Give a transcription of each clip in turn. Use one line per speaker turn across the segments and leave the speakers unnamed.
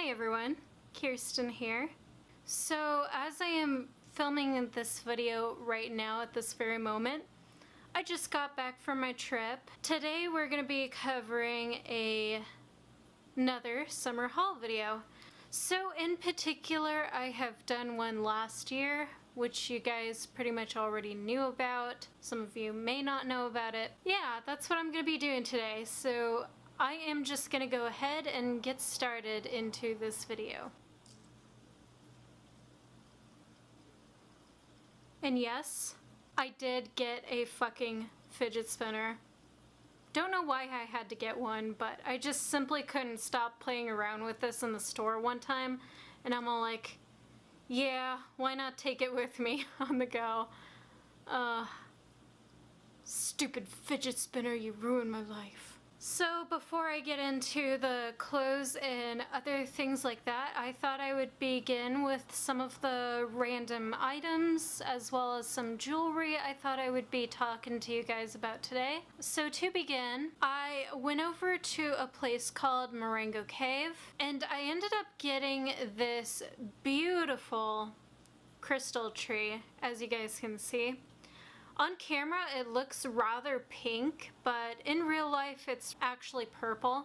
Hi everyone, Kirsten here. So as I am filming this video right now at this very moment, I just got back from my trip. Today we're going to be covering another summer haul video. So in particular, I have done one last year, which you guys pretty much already knew about. Some of you may not know about it. Yeah, that's what I'm going to be doing today. So I am just going to go ahead and get started into this video. And yes, I did get a fucking fidget spinner. Don't know why I had to get one, but I just simply couldn't stop playing around with this in the store one time, and I'm all like, yeah, why not take it with me on the go? Stupid fidget spinner, you ruined my life. So before I get into the clothes and other things like that, I thought I would begin with some of the random items as well as some jewelry I thought I would be talking to you guys about today. So to begin, I went over to a place called Marengo Cave and I ended up getting this beautiful crystal tree, as you guys can see. On camera it looks rather pink, but in real life it's actually purple.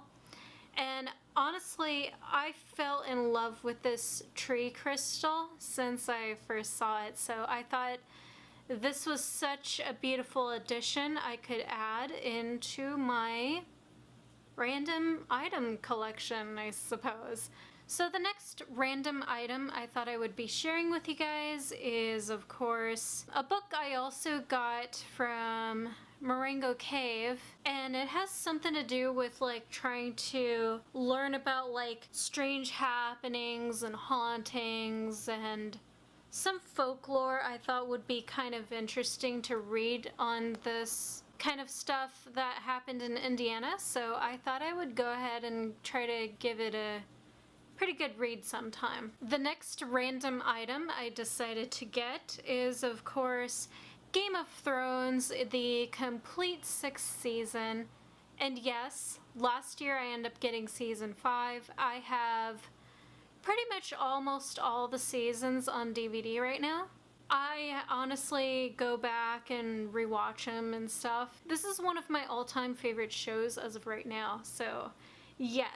And honestly, I fell in love with this tree crystal since I first saw it, so I thought this was such a beautiful addition I could add into my random item collection, I suppose. So the next random item I thought I would be sharing with you guys is, of course, a book I also got from Marengo Cave, and it has something to do with like trying to learn about like strange happenings and hauntings and some folklore I thought would be kind of interesting to read on this kind of stuff that happened in Indiana, so I thought I would go ahead and try to give it a pretty good read sometime. The next random item I decided to get is, of course, Game of Thrones, the complete 6th season. And yes, last year I ended up getting season 5. I have pretty much almost all the seasons on DVD right now. I honestly go back and rewatch them and stuff. This is one of my all-time favorite shows as of right now, so yes.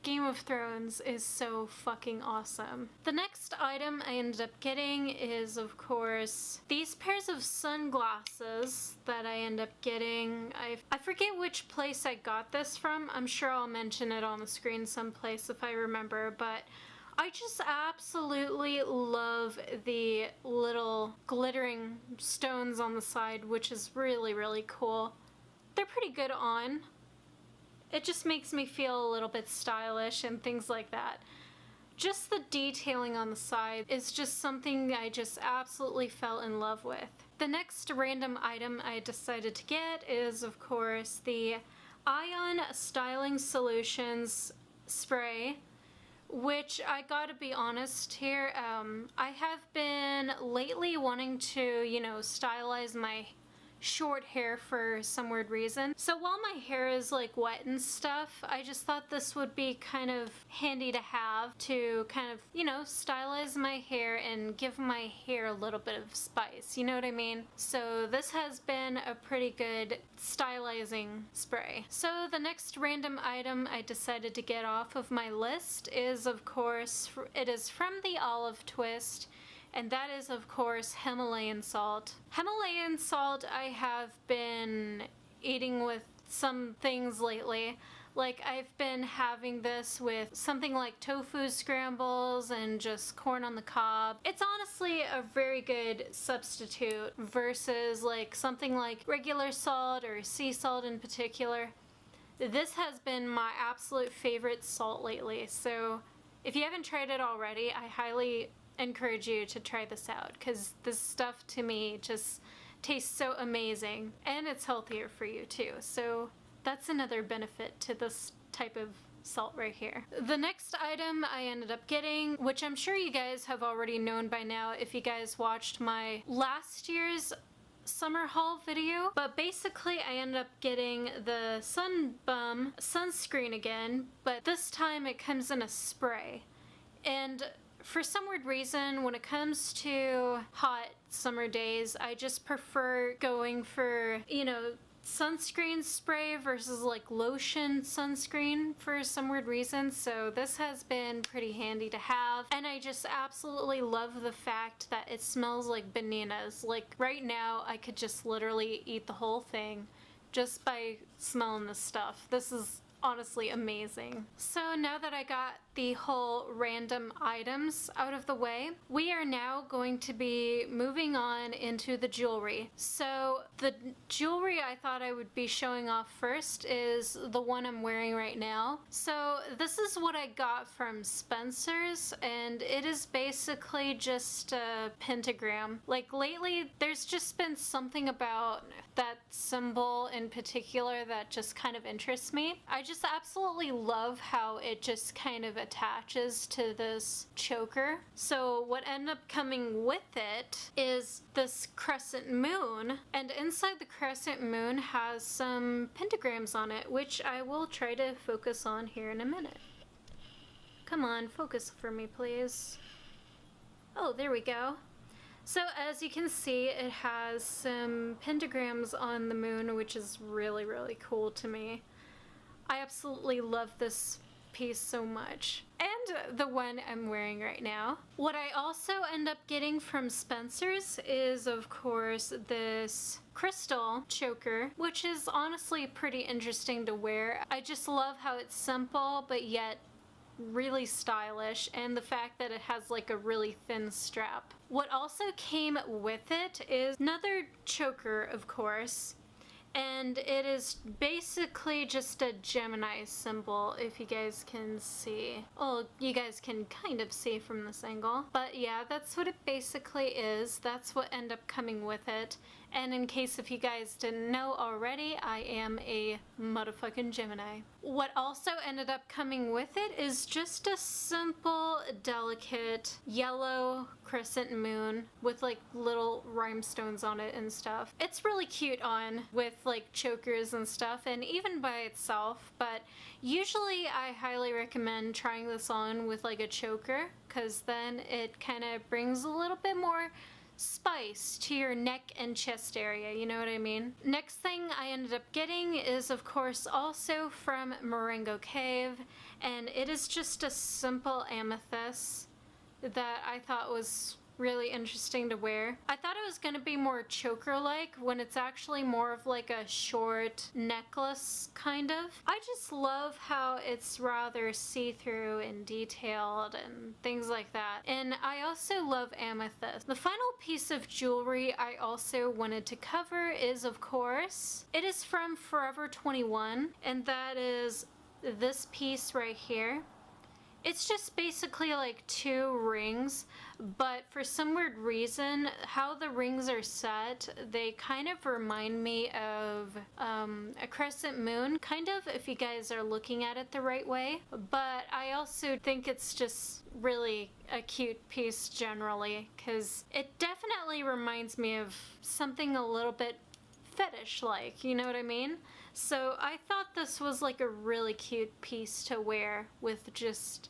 Game of Thrones is so fucking awesome. The next item I ended up getting is, of course, these pairs of sunglasses that I ended up getting. I forget which place I got this from. I'm sure I'll mention it on the screen someplace if I remember, but I just absolutely love the little glittering stones on the side, which is really, really cool. They're pretty good on. It just makes me feel a little bit stylish and things like that. Just the detailing on the side is just something I just absolutely fell in love with. The next random item I decided to get is, of course, the Ion Styling Solutions spray, which I gotta be honest here, I have been lately wanting to, you know, stylize my short hair for some weird reason. So while my hair is like wet and stuff, I just thought this would be kind of handy to have to kind of, you know, stylize my hair and give my hair a little bit of spice, you know what I mean? So this has been a pretty good stylizing spray. So the next random item I decided to get off of my list is, of course, it is from the Olive Twist, and that is, of course, Himalayan salt. Himalayan salt I have been eating with some things lately. Like, I've been having this with something like tofu scrambles and just corn on the cob. It's honestly a very good substitute versus like something like regular salt or sea salt in particular. This has been my absolute favorite salt lately, so if you haven't tried it already, I highly encourage you to try this out, because this stuff to me just tastes so amazing, and it's healthier for you too, so that's another benefit to this type of salt right here. The next item I ended up getting, which I'm sure you guys have already known by now if you guys watched my last year's summer haul video, but basically I ended up getting the Sun Bum sunscreen again, but this time it comes in a spray. And for some weird reason, when it comes to hot summer days, I just prefer going for, you know, sunscreen spray versus like lotion sunscreen for some weird reason. So this has been pretty handy to have, and I just absolutely love the fact that it smells like bananas. Like right now I could just literally eat the whole thing just by smelling this stuff. This is honestly amazing. So now that I got the whole random items out of the way, we are now going to be moving on into the jewelry. So the jewelry I thought I would be showing off first is the one I'm wearing right now. So this is what I got from Spencer's, and it is basically just a pentagram. Like lately there's just been something about that symbol in particular that just kind of interests me. I just absolutely love how it just kind of attaches to this choker. So what ended up coming with it is this crescent moon, and inside the crescent moon has some pentagrams on it, which I will try to focus on here in a minute. Come on, focus for me, please. Oh, there we go. So as you can see, it has some pentagrams on the moon, which is really, really cool to me. I absolutely love this piece so much. And the one I'm wearing right now. What I also end up getting from Spencer's is, of course, this crystal choker, which is honestly pretty interesting to wear. I just love how it's simple, but yet really stylish, and the fact that it has like a really thin strap. What also came with it is another choker, of course, and it is basically just a Gemini symbol, if you guys can see. Well, you guys can kind of see from this angle, but yeah, that's what it basically is. That's what ended up coming with it. And in case if you guys didn't know already, I am a motherfucking Gemini. What also ended up coming with it is just a simple, delicate yellow crescent moon with like little rhinestones on it and stuff. It's really cute on with like chokers and stuff, and even by itself, but usually I highly recommend trying this on with like a choker, because then it kind of brings a little bit more spice to your neck and chest area, you know what I mean? Next thing I ended up getting is, of course, also from Marengo Cave, and it is just a simple amethyst that I thought was really interesting to wear. I thought it was going to be more choker-like when it's actually more of like a short necklace kind of. I just love how it's rather see-through and detailed and things like that. And I also love amethyst. The final piece of jewelry I also wanted to cover is, of course, it is from Forever 21, and that is this piece right here. It's just basically like two rings, but for some weird reason, how the rings are set, they kind of remind me of a crescent moon, kind of, if you guys are looking at it the right way. But I also think it's just really a cute piece generally, because it definitely reminds me of something a little bit fetish-like, you know what I mean? So I thought this was like a really cute piece to wear with just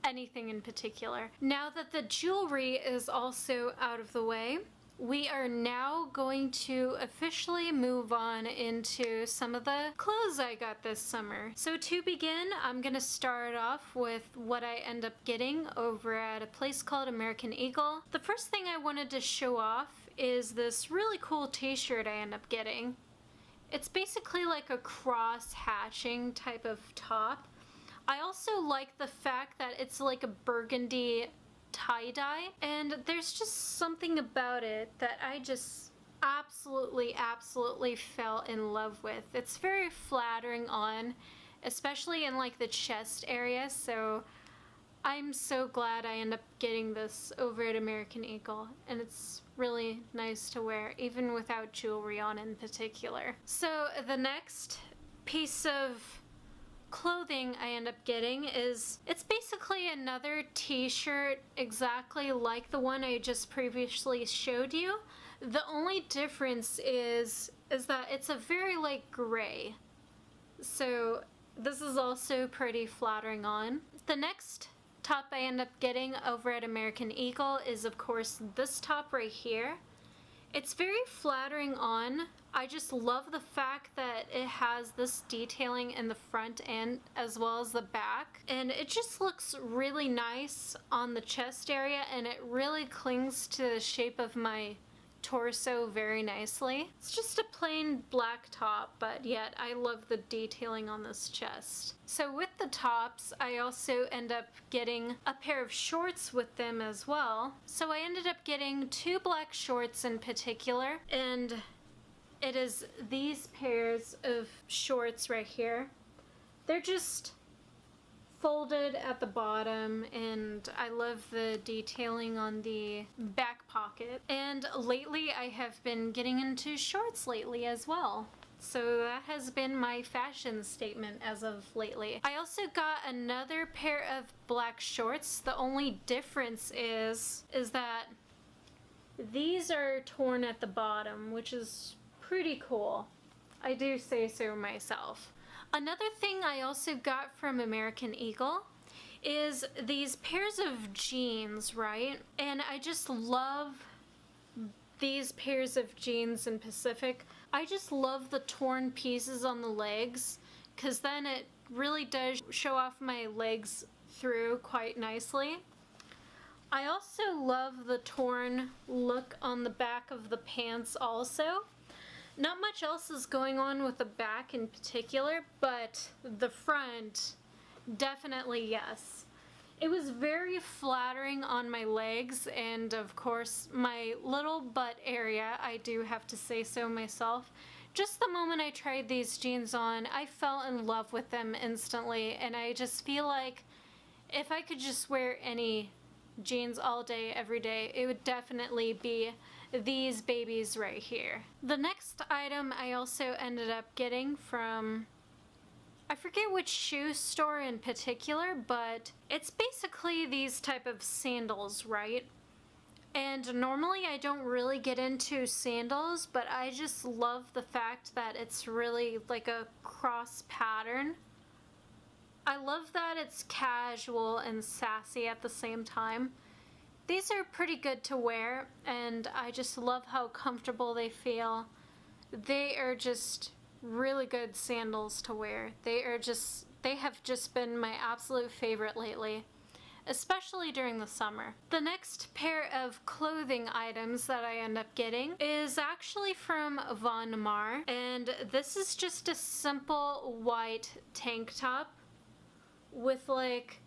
anything in particular. Now that the jewelry is also out of the way, we are now going to officially move on into some of the clothes I got this summer. So to begin, I'm gonna start off with what I end up getting over at a place called American Eagle. The first thing I wanted to show off is this really cool t-shirt I end up getting. It's basically like a cross-hatching type of top. I also like the fact that it's like a burgundy tie-dye, and there's just something about it that I just absolutely fell in love with. It's very flattering on, especially in like the chest area, so I'm so glad I end up getting this over at American Eagle, and it's really nice to wear, even without jewelry on in particular. So the next piece of clothing I end up getting is, it's basically another t-shirt exactly like the one I just previously showed you, The only difference is that it's a very light gray. So this is also pretty flattering on. The next top I end up getting over at American Eagle is, of course, this top right here. It's very flattering on. I just love the fact that it has this detailing in the front and as well as the back. And it just looks really nice on the chest area, and it really clings to the shape of my torso very nicely. It's just a plain black top, but yet I love the detailing on this chest. So with the tops, I also end up getting a pair of shorts with them as well. So I ended up getting 2 black shorts in particular, and it is these pairs of shorts right here. They're just folded at the bottom, and I love the detailing on the back pocket. And lately I have been getting into shorts lately as well. So that has been my fashion statement as of lately. I also got another pair of black shorts. The only difference is that these are torn at the bottom, which is pretty cool. I do say so myself. Another thing I also got from American Eagle is these pairs of jeans, right? And I just love these pairs of jeans in Pacific. I just love the torn pieces on the legs, because then it really does show off my legs through quite nicely. I also love the torn look on the back of the pants also. Not much else is going on with the back in particular, but the front, definitely yes. It was very flattering on my legs, and of course my little butt area, I do have to say so myself. Just the moment I tried these jeans on, I fell in love with them instantly, and I just feel like if I could just wear any jeans all day, every day, it would definitely be these babies right here. The next item I also ended up getting from, I forget which shoe store in particular, but it's basically these type of sandals, right? And normally I don't really get into sandals, but I just love the fact that it's really like a cross pattern. I love that it's casual and sassy at the same time. These are pretty good to wear, and I just love how comfortable they feel. They are just really good sandals to wear. They have just been my absolute favorite lately, especially during the summer. The next pair of clothing items that I end up getting is actually from Von Mar, and this is just a simple white tank top with like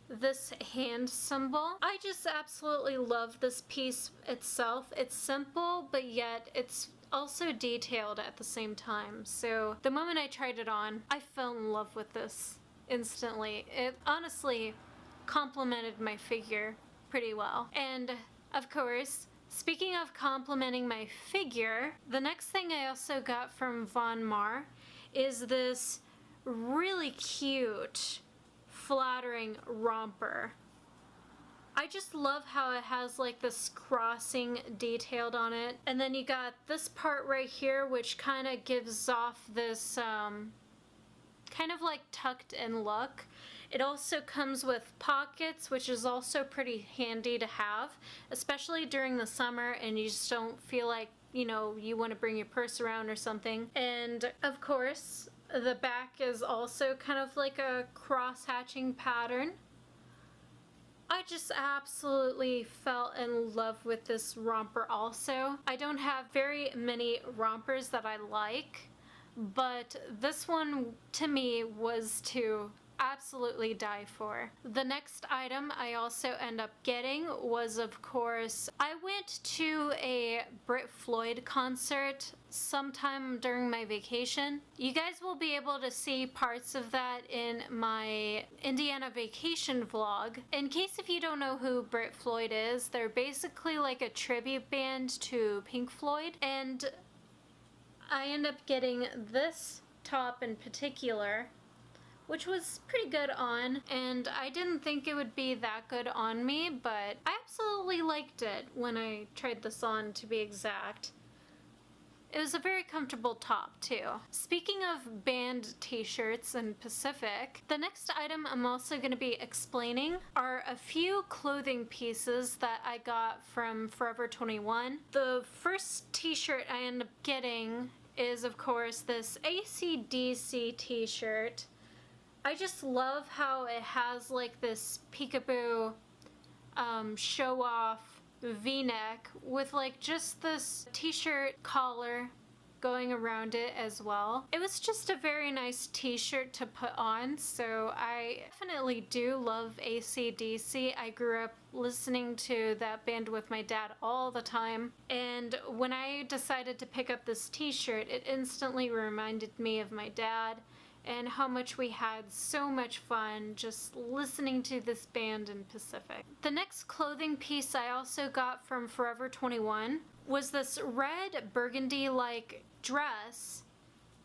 this hand symbol. I just absolutely love this piece itself. It's simple, but yet it's also detailed at the same time. So the moment I tried it on, I fell in love with this instantly. It honestly complemented my figure pretty well. And of course, speaking of complementing my figure, the next thing I also got from Von Mar is this really cute, flattering romper. I just love how it has like this crossing detailed on it, and then you got this part right here which kind of gives off this kind of like tucked in look. It also comes with pockets, which is also pretty handy to have, especially during the summer and you just don't feel like, you know, you want to bring your purse around or something. And of course the back is also kind of like a cross-hatching pattern. I just absolutely fell in love with this romper also. I don't have very many rompers that I like, but this one to me was to absolutely die for. The next item I also end up getting was, of course, I went to a Britt Floyd concert sometime during my vacation. You guys will be able to see parts of that in my Indiana vacation vlog. In case if you don't know who Britt Floyd is, they're basically like a tribute band to Pink Floyd, and I end up getting this top in particular, which was pretty good on, and I didn't think it would be that good on me, but I absolutely liked it when I tried this on, to be exact. It was a very comfortable top, too. Speaking of band t-shirts in Pacific, the next item I'm also going to be explaining are a few clothing pieces that I got from Forever 21. The first t-shirt I ended up getting is, of course, this ACDC t-shirt. I just love how it has like this peekaboo show-off V-neck with like just this t-shirt collar going around it as well. It was just a very nice t-shirt to put on, so I definitely do love ACDC. I grew up listening to that band with my dad all the time, and when I decided to pick up this t-shirt, it instantly reminded me of my dad and how much we had so much fun just listening to this band in Pacific. The next clothing piece I also got from Forever 21 was this red burgundy-like dress.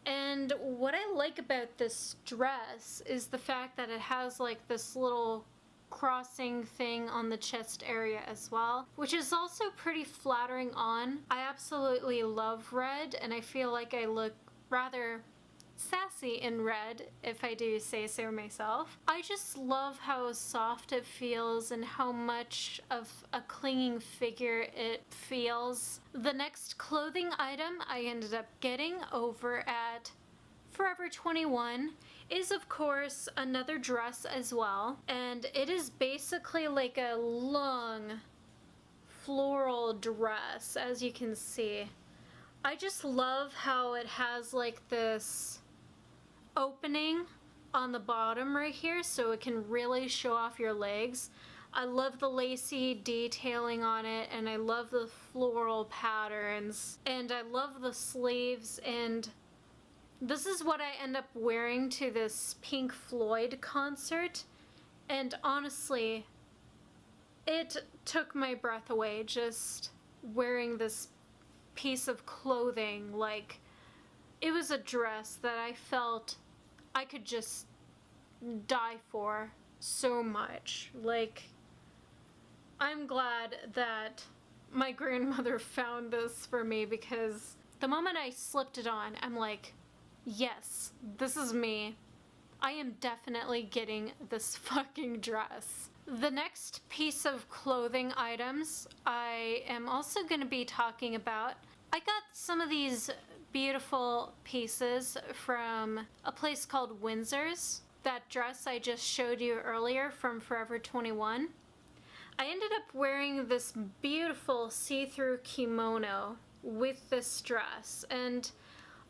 And what I like about this dress is the fact that it has like this little crossing thing on the chest area as well, which is also pretty flattering on. I absolutely love red, and I feel like I look rather sassy in red, if I do say so myself. I just love how soft it feels and how much of a clinging figure it feels. The next clothing item I ended up getting over at Forever 21 is, of course, another dress as well, and it is basically like a long floral dress, as you can see. I just love how it has like this opening on the bottom right here so it can really show off your legs. I love the lacy detailing on it, and I love the floral patterns, and I love the sleeves, and this is what I end up wearing to this Pink Floyd concert, and honestly, it took my breath away just wearing this piece of clothing. Like, it was a dress that I felt I could just die for so much. Like, I'm glad that my grandmother found this for me, because the moment I slipped it on, I'm like, yes, this is me. I am definitely getting this fucking dress. The next piece of clothing items I am also going to be talking about. I got some of these beautiful pieces from a place called Windsor's. That dress I just showed you earlier from Forever 21. I ended up wearing this beautiful see-through kimono with this dress, and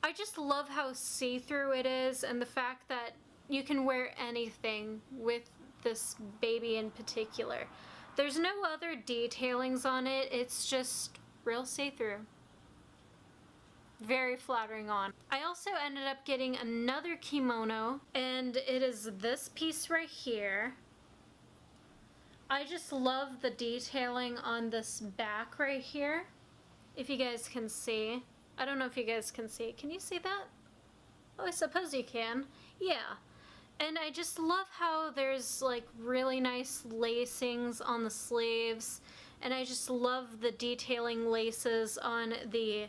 I just love how see-through it is, and the fact that you can wear anything with this baby in particular. There's no other detailings on it, it's just real see-through. Very flattering on. I also ended up getting another kimono, and it is this piece right here. I just love the detailing on this back right here, if you guys can see. I don't know if you guys can see. Can you see that? Oh, I suppose you can. Yeah. And I just love how there's like really nice lacings on the sleeves, and I just love the detailing laces on the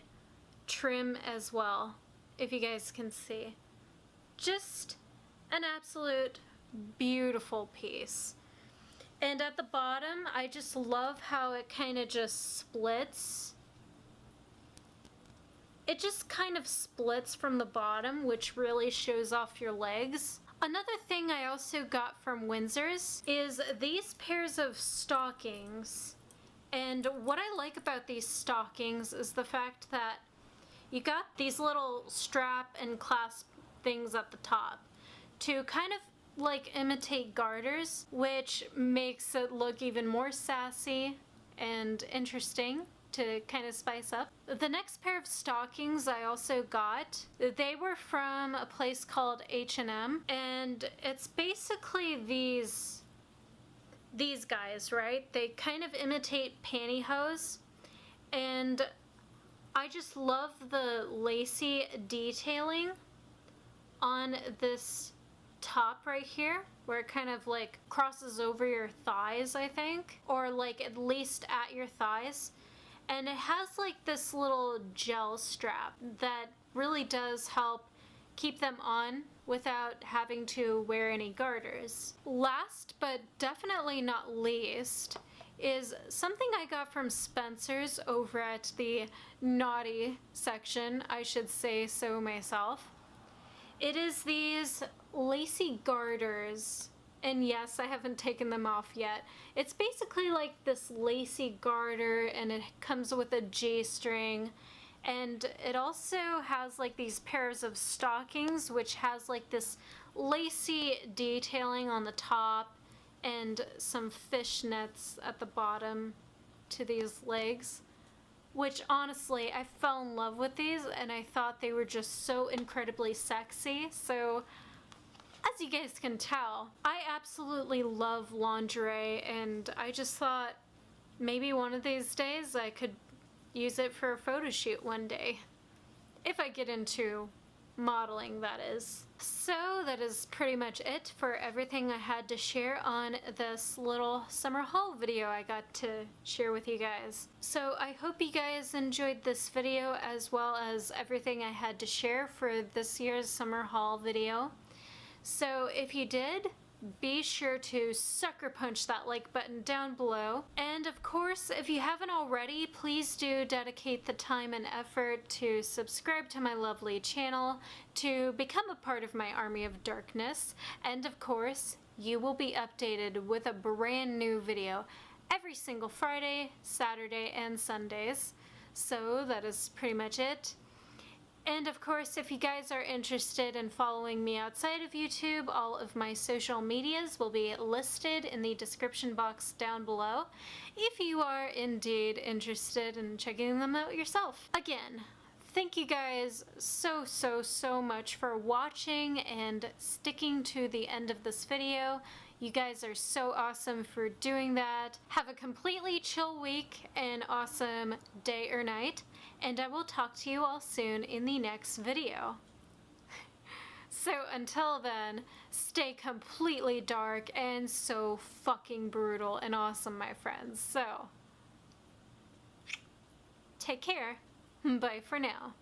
trim as well, if you guys can see. Just an absolute beautiful piece. And at the bottom, I just love how it kind of just splits. It just kind of splits from the bottom, which really shows off your legs. Another thing I also got from Windsor's is these pairs of stockings. And what I like about these stockings is the fact that you got these little strap and clasp things at the top to kind of like imitate garters, which makes it look even more sassy and interesting to kind of spice up. The next pair of stockings I also got, they were from a place called H&M, and it's basically these guys, right? They kind of imitate pantyhose, and I just love the lacy detailing on this top right here where it kind of like crosses over your thighs, I think, or like at least at your thighs. And it has like this little gel strap that really does help keep them on without having to wear any garters. Last but definitely not least is something I got from Spencer's over at the naughty section, I should say so myself. It is these lacy garters, and yes, I haven't taken them off yet. It's basically like this lacy garter, and it comes with a G-string, and it also has like these pairs of stockings which has like this lacy detailing on the top and some fishnets at the bottom to these legs, which honestly, I fell in love with these and I thought they were just so incredibly sexy. So as you guys can tell, I absolutely love lingerie, and I just thought maybe one of these days I could use it for a photo shoot one day. If I get into modeling, that is. So that is pretty much it for everything I had to share on this little summer haul video I got to share with you guys. So I hope you guys enjoyed this video as well as everything I had to share for this year's summer haul video. So if you did, be sure to sucker punch that like button down below. And of course, if you haven't already, please do dedicate the time and effort to subscribe to my lovely channel to become a part of my army of darkness. And of course, you will be updated with a brand new video every single Friday, Saturday, and Sundays. So that is pretty much it. And of course, if you guys are interested in following me outside of YouTube, all of my social medias will be listed in the description box down below if you are indeed interested in checking them out yourself. Again, thank you guys so much for watching and sticking to the end of this video. You guys are so awesome for doing that. Have a completely chill week and awesome day or night, and I will talk to you all soon in the next video. So until then, stay completely dark and so fucking brutal and awesome, my friends. So, take care. Bye for now.